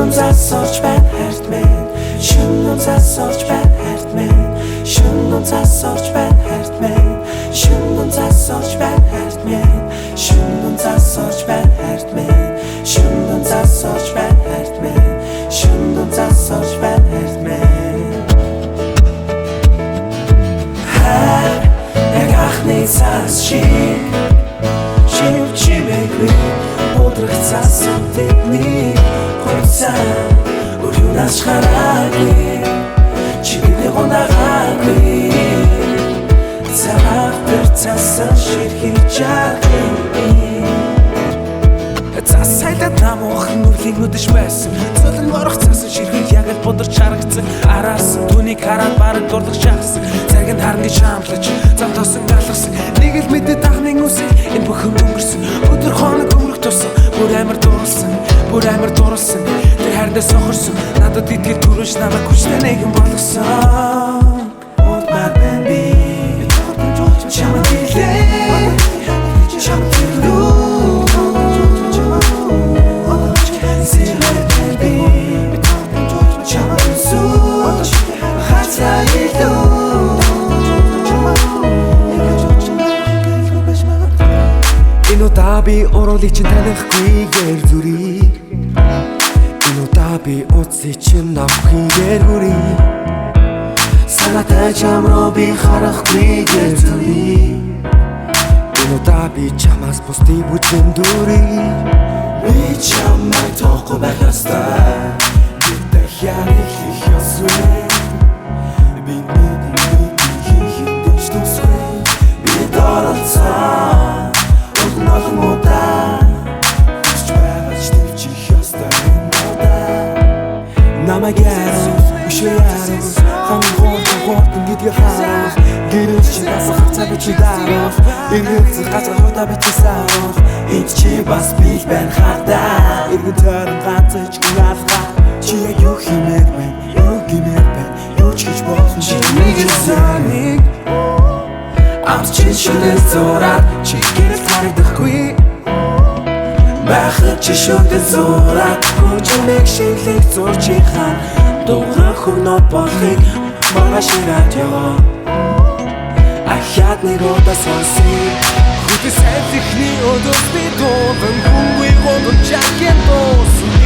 Шүнэн засорч байна хайрт минь Шүнэн засорч байна хайрт минь Шүнэн засорч байна хайрт минь Шүнэн засорч байна хайрт минь Шүнэн засорч байна хайрт минь Шүнэн засорч байна хайрт минь Шүнэн засорч байна хайрт минь Хайр яг анхны цаас шиг Чимээгүй Удрах цаасан тэдний Хойцаа Өргөнөөс хараагүй Чимээ гонагаагүй Цагаах тэр цаасан ширхэж аагүй Цаасайлаад намуух нүрлийн нүдэш байсан Цолон орох цаасан ширхэж яг л бодорч харагдсан Араарсан түүнийг хараад бараг дурлах шахсан Цагийн харны шаамлаж зам тосон галгасан Нэг л мэдээ тахнын үсэг энэ бүхэн өнгөрсөн Өдөр хоног өнгөрөх тусам бүр амар дурлсан Тэр хайрнаас сохорсон надад итгэл түрүүш намайг хүчтэй нэгэн болгосон Утмаар байна би Чамд билээ Чамд билүү Сэлэр байна би Чамд үзүүч Хацаа илүү Энэ удаа би уруулыг чинь танихгүйгээр зүрийг Энэ удаа би утсыг чинь авахгүйгээр хүрийг Санаатай чам руу би харахгүйгээр зүрийг Энэ удаа би чамаас бусдыг бүжин дүрийг Би чамайг тоохгүй байх ёстой Бид дахиад их ёсвэ Бидний хийх дэвч төсвэ Бид оролцоо Олон удаа Хүсч байгаач төвчих ёстой энэ удаа Намайг яруу, үшээ яруу Хамгийн хуурдан гэдгийг харуул Гэрэл чи дасах хавцаа би чи даруул Иргэлцэх газар хойдоо би чи сааруул Энд чи бас бил байна хардаа Иргэн тойрон ганцж гүнaalгаа Чи яг юу химээр байна, юу гимээр байна Юу ч хийж болсон чи нэг саныг Амс чин шүдэл зураад Чи гэрэл харагдахгүй Байхад чи шүдэл зураад Хүчмэг шиглэх зурчийнхаа Дуурах өгнөд болохыг Маргааш радио Ахяд нэг удаа сонсъё Хүйтэ сайд ихний өдөөс би дуулан Хүнгүй гомдол чакен дуусан